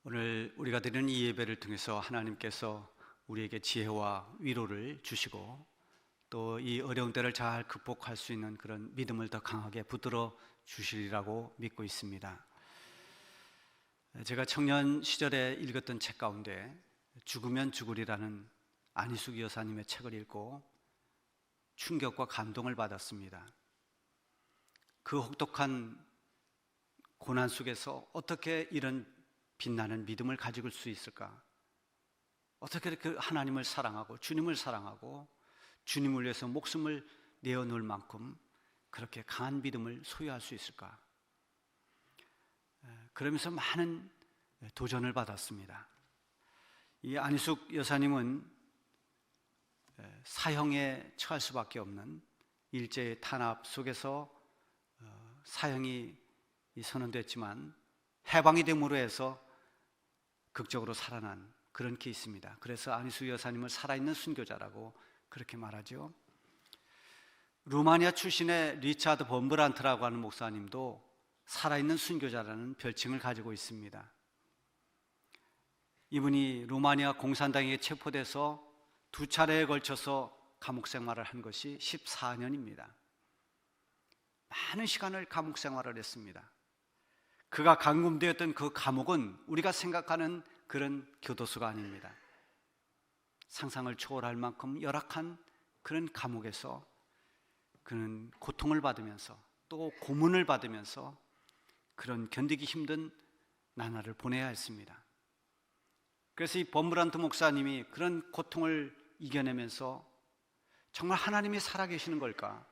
오늘 우리가 드리는 이 예배를 통해서 하나님께서 우리에게 지혜와 위로를 주시고 또 이 어려운 때를 잘 극복할 수 있는 그런 믿음을 더 강하게 붙들어 주시리라고 믿고 있습니다. 제가 청년 시절에 읽었던 책 가운데 죽으면 죽으리라는 안희숙 여사님의 책을 읽고 충격과 감동을 받았습니다. 그 혹독한 고난 속에서 어떻게 이런 빛나는 믿음을 가질 수 있을까? 어떻게 그 하나님을 사랑하고 주님을 사랑하고 주님을 위해서 목숨을 내어놓을 만큼 그렇게 강한 믿음을 소유할 수 있을까? 그러면서 많은 도전을 받았습니다. 이 안희숙 여사님은 사형에 처할 수밖에 없는 일제의 탄압 속에서 사형이 선언됐지만 해방이 됨으로 해서 극적으로 살아난 그런 케이스입니다. 그래서 안희숙 여사님을 살아있는 순교자라고 그렇게 말하죠. 루마니아 출신의 리차드 범브란트라고 하는 목사님도 살아있는 순교자라는 별칭을 가지고 있습니다. 이분이 루마니아 공산당에게 체포돼서 2차례에 걸쳐서 감옥 생활을 한 것이 14년입니다. 많은 시간을 감옥 생활을 했습니다. 그가 감금되었던 그 감옥은 우리가 생각하는 그런 교도소가 아닙니다. 상상을 초월할 만큼 열악한 그런 감옥에서 그는 고통을 받으면서 또 고문을 받으면서 그런 견디기 힘든 나날을 보내야 했습니다. 그래서 이 범브란트 목사님이 그런 고통을 이겨내면서 정말 하나님이 살아계시는 걸까?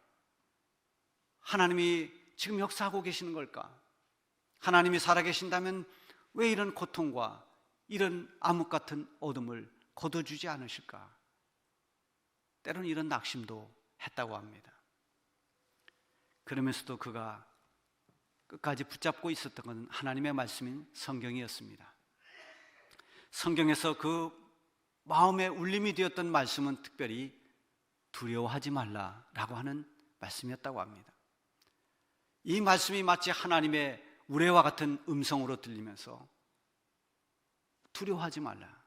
하나님이 지금 역사하고 계시는 걸까? 하나님이 살아계신다면 왜 이런 고통과 이런 암흑 같은 어둠을 거둬주지 않으실까? 때로는 이런 낙심도 했다고 합니다. 그러면서도 그가 끝까지 붙잡고 있었던 것은 하나님의 말씀인 성경이었습니다. 성경에서 그 마음의 울림이 되었던 말씀은 특별히 두려워하지 말라라고 하는 말씀이었다고 합니다. 이 말씀이 마치 하나님의 우레와 같은 음성으로 들리면서 두려워하지 말라.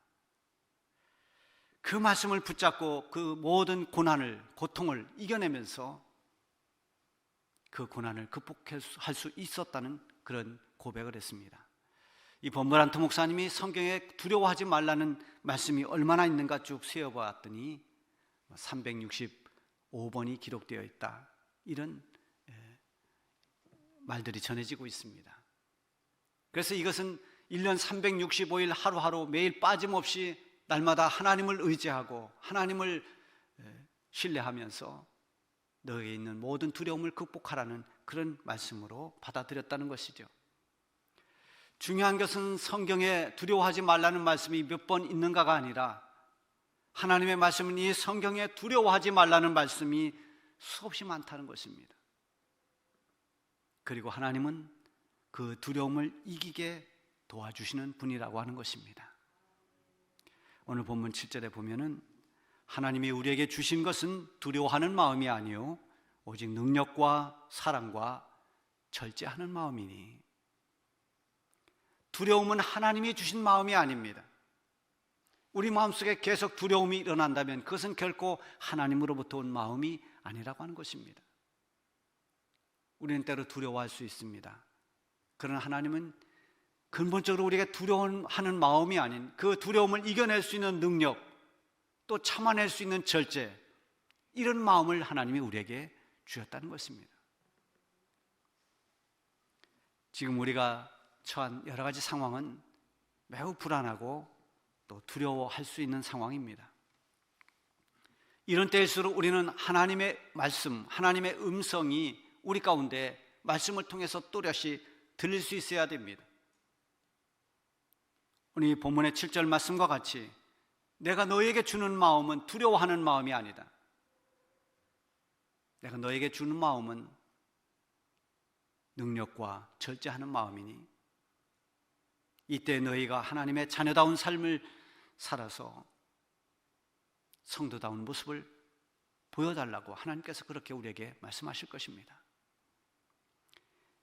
그 말씀을 붙잡고 그 모든 고난을, 고통을 이겨내면서 그 고난을 극복할 수 있었다는 그런 고백을 했습니다. 이 범브란트 목사님이 성경에 두려워하지 말라는 말씀이 얼마나 있는가 쭉 세어보았더니 365번이 기록되어 있다. 이런 말들이 전해지고 있습니다. 그래서 이것은 1년 365일 하루하루 매일 빠짐없이 날마다 하나님을 의지하고 하나님을 신뢰하면서 너에게 있는 모든 두려움을 극복하라는 그런 말씀으로 받아들였다는 것이죠. 중요한 것은 성경에 두려워하지 말라는 말씀이 몇 번 있는가가 아니라 하나님의 말씀은 이 성경에 두려워하지 말라는 말씀이 수없이 많다는 것입니다. 그리고 하나님은 그 두려움을 이기게 도와주시는 분이라고 하는 것입니다. 오늘 본문 7절에 보면은 하나님이 우리에게 주신 것은 두려워하는 마음이 아니요 오직 능력과 사랑과 절제하는 마음이니. 두려움은 하나님이 주신 마음이 아닙니다. 우리 마음속에 계속 두려움이 일어난다면 그것은 결코 하나님으로부터 온 마음이 아니라고 하는 것입니다. 우리는 때로 두려워할 수 있습니다. 그러나 하나님은 근본적으로 우리에게 두려워하는 마음이 아닌 그 두려움을 이겨낼 수 있는 능력, 또 참아낼 수 있는 절제, 이런 마음을 하나님이 우리에게 주셨다는 것입니다. 지금 우리가 처한 여러 가지 상황은 매우 불안하고 또 두려워할 수 있는 상황입니다. 이런 때일수록 우리는 하나님의 말씀, 하나님의 음성이 우리 가운데 말씀을 통해서 또렷이 들릴 수 있어야 됩니다. 우리 본문의 7절 말씀과 같이 내가 너에게 주는 마음은 두려워하는 마음이 아니다. 내가 너에게 주는 마음은 능력과 절제하는 마음이니 이때 너희가 하나님의 자녀다운 삶을 살아서 성도다운 모습을 보여달라고 하나님께서 그렇게 우리에게 말씀하실 것입니다.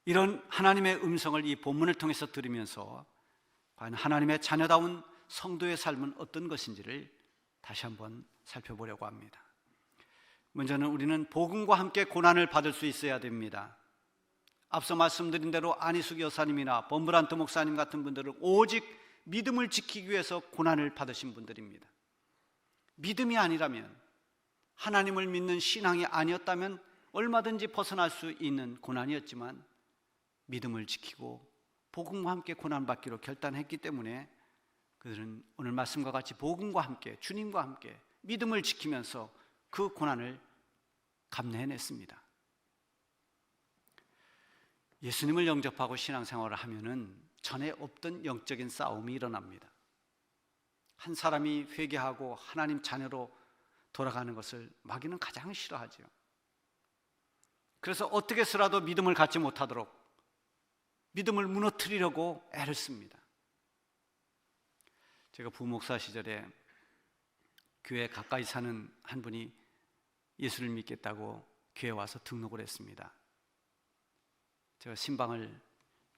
이런 하나님의 음성을 이 본문을 통해서 들으면서 과연 하나님의 자녀다운 성도의 삶은 어떤 것인지를 다시 한번 살펴보려고 합니다. 먼저는 우리는 복음과 함께 고난을 받을 수 있어야 됩니다. 앞서 말씀드린 대로 안희숙 여사님이나 범브란트 목사님 같은 분들은 오직 믿음을 지키기 위해서 고난을 받으신 분들입니다. 믿음이 아니라면, 하나님을 믿는 신앙이 아니었다면 얼마든지 벗어날 수 있는 고난이었지만 믿음을 지키고 복음과 함께 고난받기로 결단했기 때문에 그들은 오늘 말씀과 같이 복음과 함께, 주님과 함께 믿음을 지키면서 그 고난을 감내해냈습니다. 예수님을 영접하고 신앙생활을 하면은 전에 없던 영적인 싸움이 일어납니다. 한 사람이 회개하고 하나님 자녀로 돌아가는 것을 마귀는 가장 싫어하죠. 그래서 어떻게 해서라도 믿음을 갖지 못하도록 믿음을 무너뜨리려고 애를 씁니다. 제가 부목사 시절에 교회 가까이 사는 한 분이 예수를 믿겠다고 교회에 와서 등록을 했습니다. 제가 신방을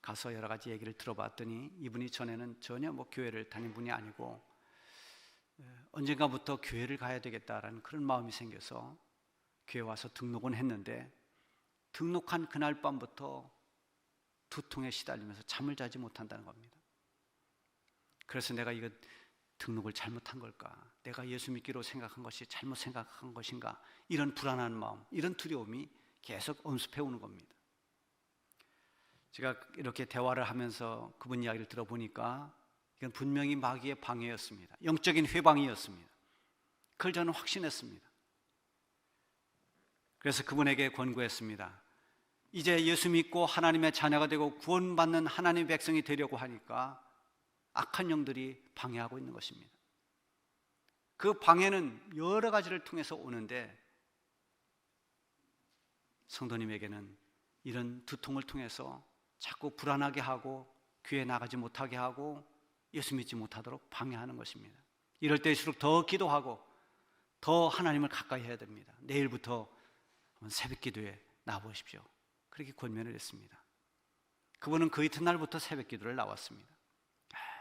가서 여러 가지 얘기를 들어봤더니 이분이 전에는 전혀 교회를 다닌 분이 아니고 언젠가부터 교회를 가야 되겠다라는 그런 마음이 생겨서 교회에 와서 등록은 했는데 등록한 그날 밤부터 두통에 시달리면서 잠을 자지 못한다는 겁니다. 그래서 내가 이거 등록을 잘못한 걸까? 내가 예수 믿기로 생각한 것이 잘못 생각한 것인가? 이런 불안한 마음, 이런 두려움이 계속 엄습해 오는 겁니다. 제가 이렇게 대화를 하면서 그분 이야기를 들어보니까 이건 분명히 마귀의 방해였습니다. 영적인 회방이었습니다. 그걸 저는 확신했습니다. 그래서 그분에게 권고했습니다. 이제 예수 믿고 하나님의 자녀가 되고 구원받는 하나님의 백성이 되려고 하니까 악한 영들이 방해하고 있는 것입니다. 그 방해는 여러 가지를 통해서 오는데 성도님에게는 이런 두통을 통해서 자꾸 불안하게 하고 교회에 나가지 못하게 하고 예수 믿지 못하도록 방해하는 것입니다. 이럴 때일수록 더 기도하고 더 하나님을 가까이 해야 됩니다. 내일부터 새벽 기도에 나와보십시오. 그렇게 권면을 했습니다. 그분은 그 이튿날부터 새벽 기도를 나왔습니다.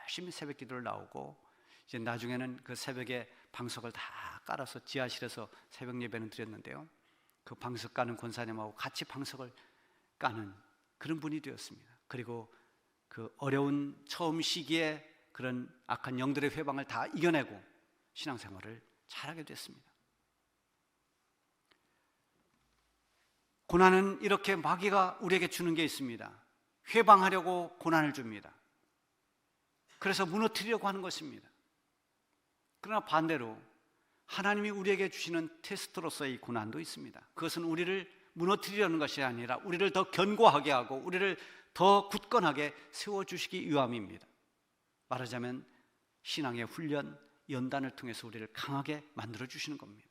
열심히 새벽 기도를 나오고 이제 나중에는 그 새벽에 방석을 다 깔아서 지하실에서 새벽 예배는 드렸는데요, 그 방석 까는 권사님하고 같이 방석을 까는 그런 분이 되었습니다. 그리고 그 어려운 처음 시기에 그런 악한 영들의 회방을 다 이겨내고 신앙생활을 잘하게 됐습니다. 고난은 이렇게 마귀가 우리에게 주는 게 있습니다. 회방하려고 고난을 줍니다. 그래서 무너뜨리려고 하는 것입니다. 그러나 반대로 하나님이 우리에게 주시는 테스트로서의 고난도 있습니다. 그것은 우리를 무너뜨리려는 것이 아니라 우리를 더 견고하게 하고 우리를 더 굳건하게 세워주시기 위함입니다. 말하자면 신앙의 훈련, 연단을 통해서 우리를 강하게 만들어주시는 겁니다.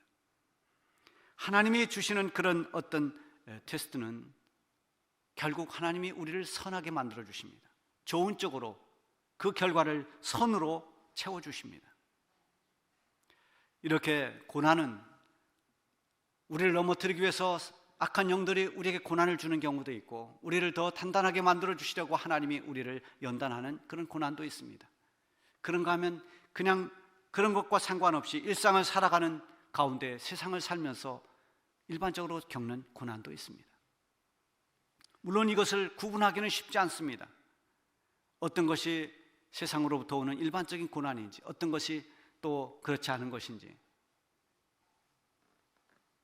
하나님이 주시는 그런 어떤 테스트는 결국 하나님이 우리를 선하게 만들어주십니다. 좋은 쪽으로 그 결과를 선으로 채워주십니다. 이렇게 고난은 우리를 넘어뜨리기 위해서 악한 영들이 우리에게 고난을 주는 경우도 있고 우리를 더 단단하게 만들어주시려고 하나님이 우리를 연단하는 그런 고난도 있습니다. 그런가 하면 그냥 그런 것과 상관없이 일상을 살아가는 가운데 세상을 살면서 일반적으로 겪는 고난도 있습니다. 물론 이것을 구분하기는 쉽지 않습니다. 어떤 것이 세상으로부터 오는 일반적인 고난인지 어떤 것이 또 그렇지 않은 것인지.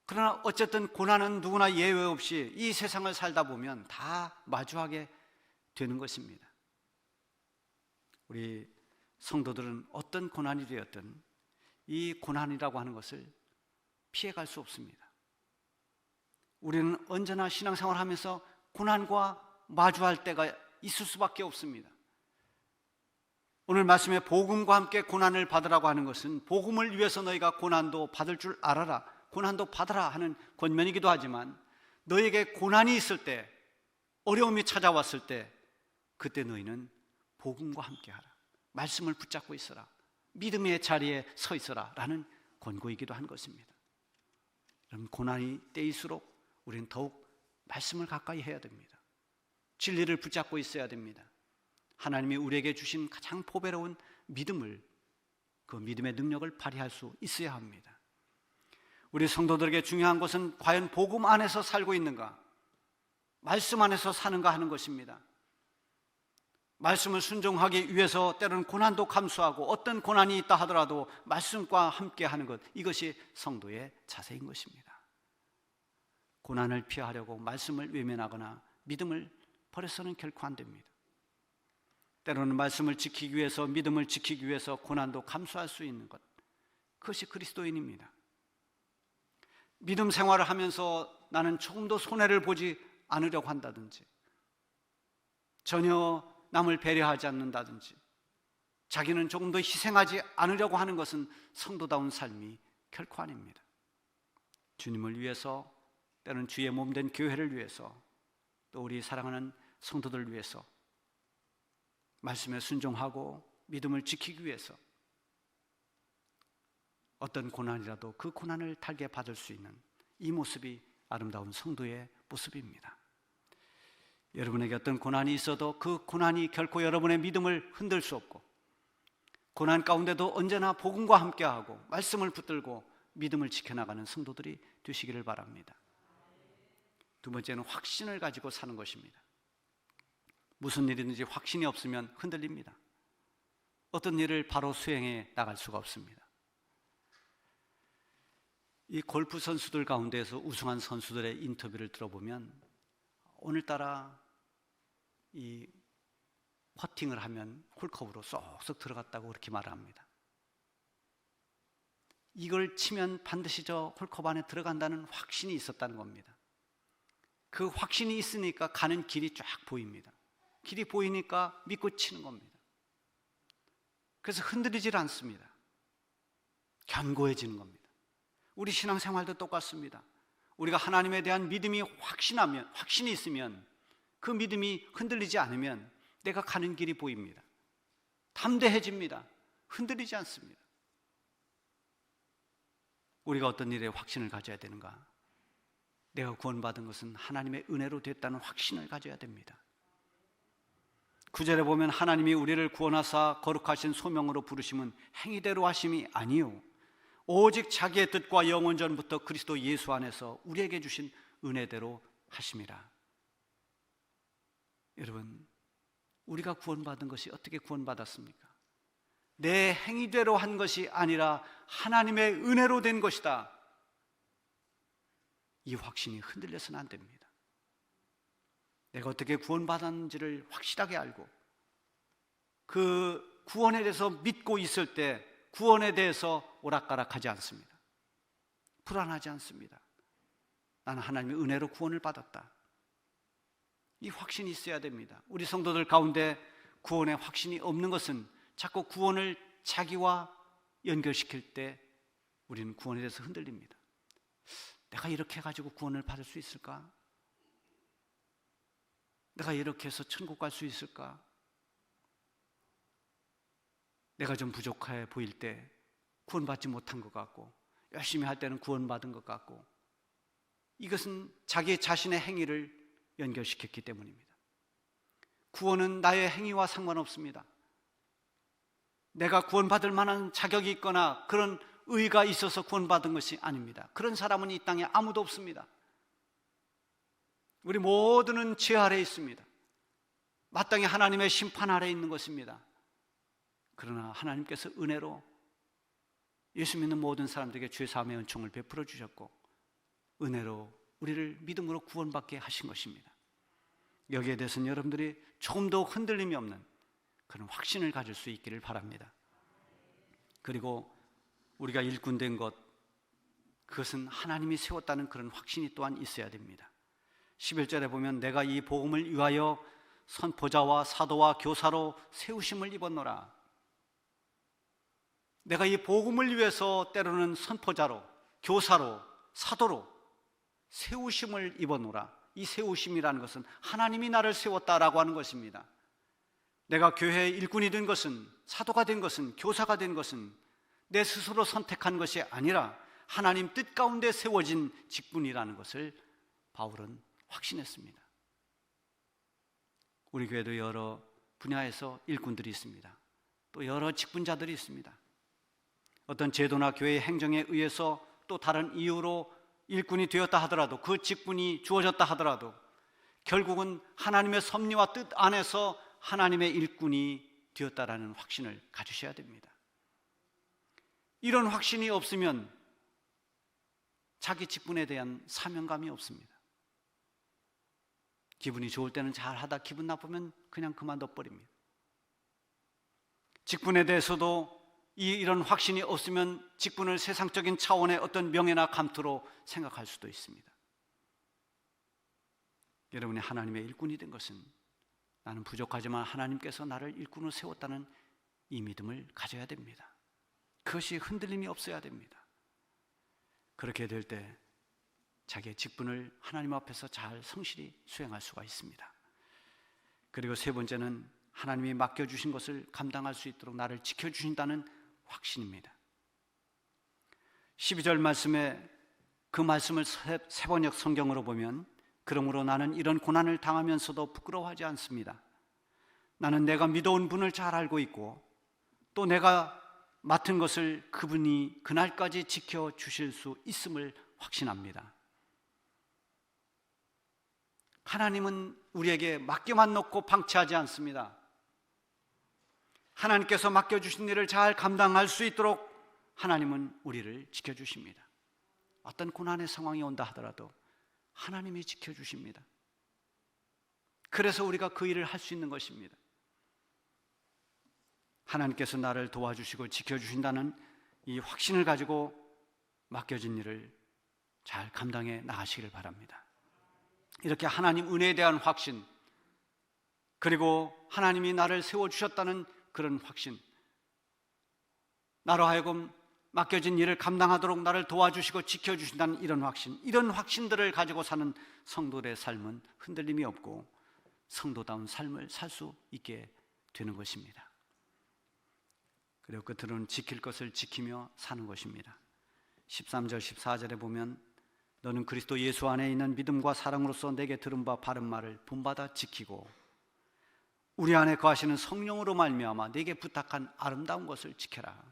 그러나 어쨌든 고난은 누구나 예외 없이 이 세상을 살다 보면 다 마주하게 되는 것입니다. 우리 성도들은 어떤 고난이 되었든 이 고난이라고 하는 것을 피해갈 수 없습니다. 우리는 언제나 신앙생활하면서 고난과 마주할 때가 있을 수밖에 없습니다. 오늘 말씀에 복음과 함께 고난을 받으라고 하는 것은 복음을 위해서 너희가 고난도 받을 줄 알아라, 고난도 받아라 하는 권면이기도 하지만 너희에게 고난이 있을 때, 어려움이 찾아왔을 때 그때 너희는 복음과 함께 하라, 말씀을 붙잡고 있어라, 믿음의 자리에 서 있어라 라는 권고이기도 한 것입니다. 여러분, 고난이 때일수록 우리는 더욱 말씀을 가까이 해야 됩니다. 진리를 붙잡고 있어야 됩니다. 하나님이 우리에게 주신 가장 보배로운 믿음을, 그 믿음의 능력을 발휘할 수 있어야 합니다. 우리 성도들에게 중요한 것은 과연 복음 안에서 살고 있는가, 말씀 안에서 사는가 하는 것입니다. 말씀을 순종하기 위해서 때로는 고난도 감수하고 어떤 고난이 있다 하더라도 말씀과 함께 하는 것, 이것이 성도의 자세인 것입니다. 고난을 피하려고 말씀을 외면하거나 믿음을 버려서는 결코 안 됩니다. 때로는 말씀을 지키기 위해서, 믿음을 지키기 위해서 고난도 감수할 수 있는 것, 그것이 그리스도인입니다. 믿음 생활을 하면서 나는 조금도 손해를 보지 않으려고 한다든지, 전혀 남을 배려하지 않는다든지, 자기는 조금 더 희생하지 않으려고 하는 것은 성도다운 삶이 결코 아닙니다. 주님을 위해서, 때로는 주의 몸된 교회를 위해서, 또 우리 사랑하는 성도들을 위해서 말씀에 순종하고 믿음을 지키기 위해서 어떤 고난이라도 그 고난을 달게 받을 수 있는 이 모습이 아름다운 성도의 모습입니다. 여러분에게 어떤 고난이 있어도 그 고난이 결코 여러분의 믿음을 흔들 수 없고, 고난 가운데도 언제나 복음과 함께하고 말씀을 붙들고 믿음을 지켜나가는 성도들이 되시기를 바랍니다. 두 번째는 확신을 가지고 사는 것입니다. 무슨 일이든지 확신이 없으면 흔들립니다. 어떤 일을 바로 수행해 나갈 수가 없습니다. 이 골프 선수들 가운데에서 우승한 선수들의 인터뷰를 들어보면 오늘따라 이 퍼팅을 하면 홀컵으로 쏙쏙 들어갔다고 그렇게 말을 합니다. 이걸 치면 반드시 저 홀컵 안에 들어간다는 확신이 있었다는 겁니다. 그 확신이 있으니까 가는 길이 쫙 보입니다. 길이 보이니까 믿고 치는 겁니다. 그래서 흔들리질 않습니다. 견고해지는 겁니다. 우리 신앙생활도 똑같습니다. 우리가 하나님에 대한 믿음이 확신이 있으면, 그 믿음이 흔들리지 않으면 내가 가는 길이 보입니다. 담대해집니다. 흔들리지 않습니다. 우리가 어떤 일에 확신을 가져야 되는가? 내가 구원받은 것은 하나님의 은혜로 됐다는 확신을 가져야 됩니다. 9절에 보면 하나님이 우리를 구원하사 거룩하신 소명으로 부르심은 행위대로 하심이 아니요 오직 자기의 뜻과 영원 전부터 그리스도 예수 안에서 우리에게 주신 은혜대로 하심이라. 여러분, 우리가 구원받은 것이 어떻게 구원받았습니까? 내 행위대로 한 것이 아니라 하나님의 은혜로 된 것이다. 이 확신이 흔들려서는 안 됩니다. 내가 어떻게 구원받았는지를 확실하게 알고 그 구원에 대해서 믿고 있을 때 구원에 대해서 오락가락하지 않습니다. 불안하지 않습니다. 나는 하나님의 은혜로 구원을 받았다. 이 확신이 있어야 됩니다. 우리 성도들 가운데 구원의 확신이 없는 것은 자꾸 구원을 자기와 연결시킬 때 우리는 구원에 대해서 흔들립니다. 내가 이렇게 해가지고 구원을 받을 수 있을까? 내가 이렇게 해서 천국 갈 수 있을까? 내가 좀 부족해 보일 때 구원받지 못한 것 같고, 열심히 할 때는 구원받은 것 같고, 이것은 자기 자신의 행위를 연결시켰기 때문입니다. 구원은 나의 행위와 상관없습니다. 내가 구원받을 만한 자격이 있거나 그런 의가 있어서 구원받은 것이 아닙니다. 그런 사람은 이 땅에 아무도 없습니다. 우리 모두는 죄 아래에 있습니다. 마땅히 하나님의 심판 아래에 있는 것입니다. 그러나 하나님께서 은혜로 예수 믿는 모든 사람들에게 죄 사함의 은총을 베풀어 주셨고, 은혜로 우리를 믿음으로 구원받게 하신 것입니다. 여기에 대해서는 여러분들이 조금도 흔들림이 없는 그런 확신을 가질 수 있기를 바랍니다. 그리고 우리가 일꾼된 것, 그것은 하나님이 세웠다는 그런 확신이 또한 있어야 됩니다. 11절에 보면 내가 이 복음을 위하여 선포자와 사도와 교사로 세우심을 입었노라. 내가 이 복음을 위해서 때로는 선포자로, 교사로, 사도로 세우심을 입었노라. 이 세우심이라는 것은 하나님이 나를 세웠다라고 하는 것입니다. 내가 교회의 일꾼이 된 것은, 사도가 된 것은, 교사가 된 것은 내 스스로 선택한 것이 아니라 하나님 뜻 가운데 세워진 직분이라는 것을 바울은 확신했습니다. 우리 교회도 여러 분야에서 일꾼들이 있습니다. 또 여러 직분자들이 있습니다. 어떤 제도나 교회의 행정에 의해서 또 다른 이유로 일꾼이 되었다 하더라도, 그 직분이 주어졌다 하더라도 결국은 하나님의 섭리와 뜻 안에서 하나님의 일꾼이 되었다라는 확신을 가지셔야 됩니다. 이런 확신이 없으면 자기 직분에 대한 사명감이 없습니다. 기분이 좋을 때는 잘하다 기분 나쁘면 그냥 그만둬 버립니다. 직분에 대해서도 이런 확신이 없으면 직분을 세상적인 차원의 어떤 명예나 감투로 생각할 수도 있습니다. 여러분이 하나님의 일꾼이 된 것은 나는 부족하지만 하나님께서 나를 일꾼으로 세웠다는 이 믿음을 가져야 됩니다. 그것이 흔들림이 없어야 됩니다. 그렇게 될 때 자기의 직분을 하나님 앞에서 잘 성실히 수행할 수가 있습니다. 그리고 세 번째는 하나님이 맡겨주신 것을 감당할 수 있도록 나를 지켜주신다는 확신입니다. 12절 말씀에 그 말씀을 세번역 성경으로 보면, 그러므로 나는 이런 고난을 당하면서도 부끄러워하지 않습니다. 나는 내가 믿어온 분을 잘 알고 있고 또 내가 맡은 것을 그분이 그날까지 지켜주실 수 있음을 확신합니다. 하나님은 우리에게 맡겨만 놓고 방치하지 않습니다. 하나님께서 맡겨주신 일을 잘 감당할 수 있도록 하나님은 우리를 지켜주십니다. 어떤 고난의 상황이 온다 하더라도 하나님이 지켜주십니다. 그래서 우리가 그 일을 할 수 있는 것입니다. 하나님께서 나를 도와주시고 지켜주신다는 이 확신을 가지고 맡겨진 일을 잘 감당해 나가시길 바랍니다. 이렇게 하나님 은혜에 대한 확신, 그리고 하나님이 나를 세워주셨다는 그런 확신, 나로 하여금 맡겨진 일을 감당하도록 나를 도와주시고 지켜주신다는 이런 확신, 이런 확신들을 가지고 사는 성도들의 삶은 흔들림이 없고 성도다운 삶을 살 수 있게 되는 것입니다. 그리고 끝으로는 지킬 것을 지키며 사는 것입니다. 13절 14절에 보면, 너는 그리스도 예수 안에 있는 믿음과 사랑으로서 내게 들은 바 바른 말을 본받아 지키고 우리 안에 거하시는 성령으로 말미암아 내게 부탁한 아름다운 것을 지켜라.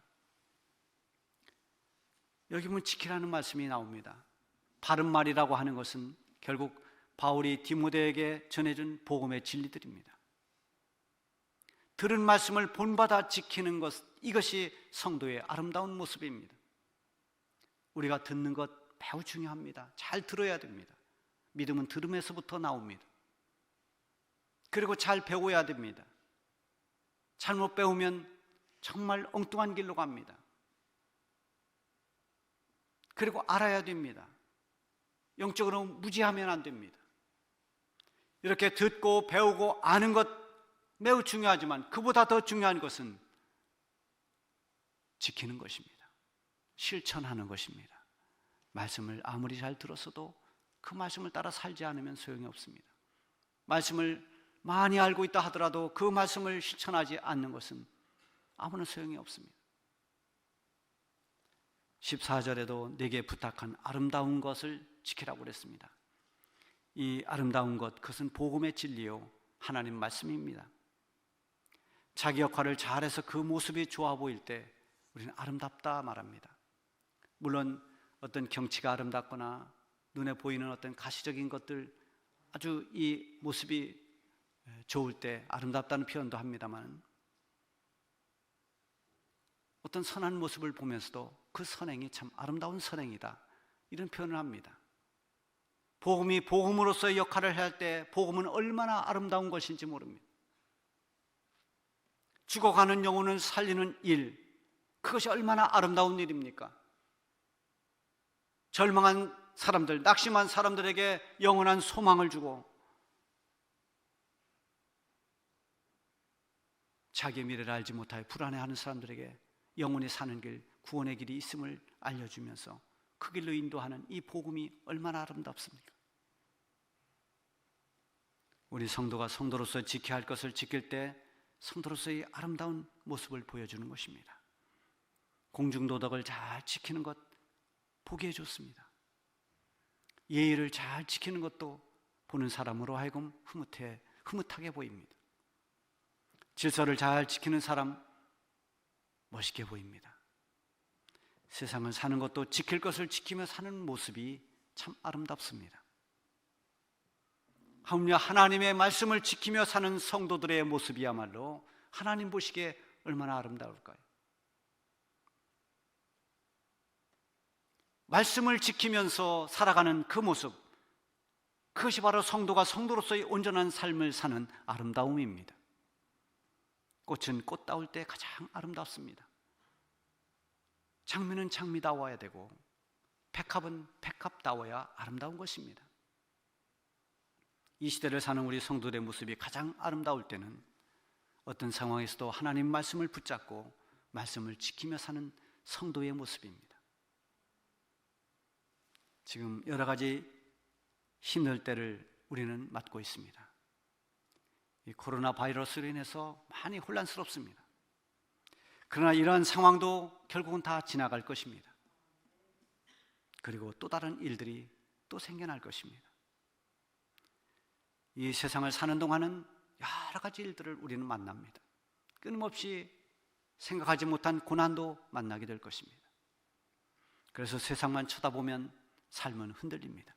여기 보면 지키라는 말씀이 나옵니다. 바른 말이라고 하는 것은 결국 바울이 디모데에게 전해준 복음의 진리들입니다. 들은 말씀을 본받아 지키는 것, 이것이 성도의 아름다운 모습입니다. 우리가 듣는 것 매우 중요합니다. 잘 들어야 됩니다. 믿음은 들음에서부터 나옵니다. 그리고 잘 배워야 됩니다. 잘못 배우면 정말 엉뚱한 길로 갑니다. 그리고 알아야 됩니다. 영적으로 무지하면 안 됩니다. 이렇게 듣고 배우고 아는 것 매우 중요하지만 그보다 더 중요한 것은 지키는 것입니다. 실천하는 것입니다. 말씀을 아무리 잘 들었어도 그 말씀을 따라 살지 않으면 소용이 없습니다. 말씀을 많이 알고 있다 하더라도 그 말씀을 실천하지 않는 것은 아무런 소용이 없습니다. 14절에도 내게 부탁한 아름다운 것을 지키라고 그랬습니다. 이 아름다운 것, 그것은 복음의 진리요 하나님 말씀입니다. 자기 역할을 잘해서 그 모습이 좋아 보일 때 우리는 아름답다 말합니다. 물론 어떤 경치가 아름답거나 눈에 보이는 어떤 가시적인 것들, 아주 이 모습이 좋을 때 아름답다는 표현도 합니다만, 어떤 선한 모습을 보면서도 그 선행이 참 아름다운 선행이다, 이런 표현을 합니다. 복음이 복음으로서의 역할을 할 때 복음은 얼마나 아름다운 것인지 모릅니다. 죽어가는 영혼을 살리는 일, 그것이 얼마나 아름다운 일입니까? 절망한 사람들, 낙심한 사람들에게 영원한 소망을 주고 자기의 미래를 알지 못하여 불안해하는 사람들에게 영원히 사는 길, 구원의 길이 있음을 알려주면서 그 길로 인도하는 이 복음이 얼마나 아름답습니까? 우리 성도가 성도로서 지켜야 할 것을 지킬 때 성도로서의 아름다운 모습을 보여주는 것입니다. 공중도덕을 잘 지키는 것 보기에 좋습니다. 예의를 잘 지키는 것도 보는 사람으로 하여금 흐뭇하게 보입니다. 질서를 잘 지키는 사람 멋있게 보입니다. 세상을 사는 것도 지킬 것을 지키며 사는 모습이 참 아름답습니다. 하물며 하나님의 말씀을 지키며 사는 성도들의 모습이야말로 하나님 보시기에 얼마나 아름다울까요? 말씀을 지키면서 살아가는 그 모습, 그것이 바로 성도가 성도로서의 온전한 삶을 사는 아름다움입니다. 꽃은 꽃다울 때 가장 아름답습니다. 장미는 장미다워야 되고 백합은 백합다워야 아름다운 것입니다. 이 시대를 사는 우리 성도들의 모습이 가장 아름다울 때는 어떤 상황에서도 하나님 말씀을 붙잡고 말씀을 지키며 사는 성도의 모습입니다. 지금 여러 가지 힘들 때를 우리는 맞고 있습니다. 이 코로나 바이러스로 인해서 많이 혼란스럽습니다. 그러나 이러한 상황도 결국은 다 지나갈 것입니다. 그리고 또 다른 일들이 또 생겨날 것입니다. 이 세상을 사는 동안은 여러 가지 일들을 우리는 만납니다. 끊임없이 생각하지 못한 고난도 만나게 될 것입니다. 그래서 세상만 쳐다보면 삶은 흔들립니다.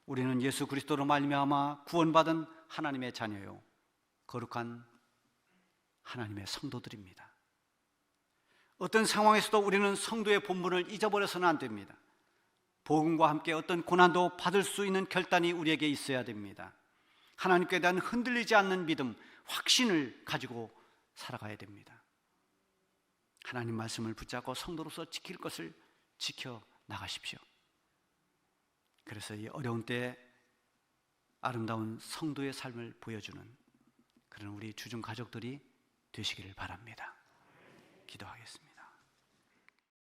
우리는 예수 그리스도로 말미암아 구원받은 하나님의 자녀요, 거룩한 하나님의 성도들입니다. 어떤 상황에서도 우리는 성도의 본분을 잊어버려서는 안 됩니다. 복음과 함께 어떤 고난도 받을 수 있는 결단이 우리에게 있어야 됩니다. 하나님께 대한 흔들리지 않는 믿음, 확신을 가지고 살아가야 됩니다. 하나님 말씀을 붙잡고 성도로서 지킬 것을 지켜 나가십시오. 그래서 이 어려운 때에 아름다운 성도의 삶을 보여주는 그런 우리 주중 가족들이 되시기를 바랍니다.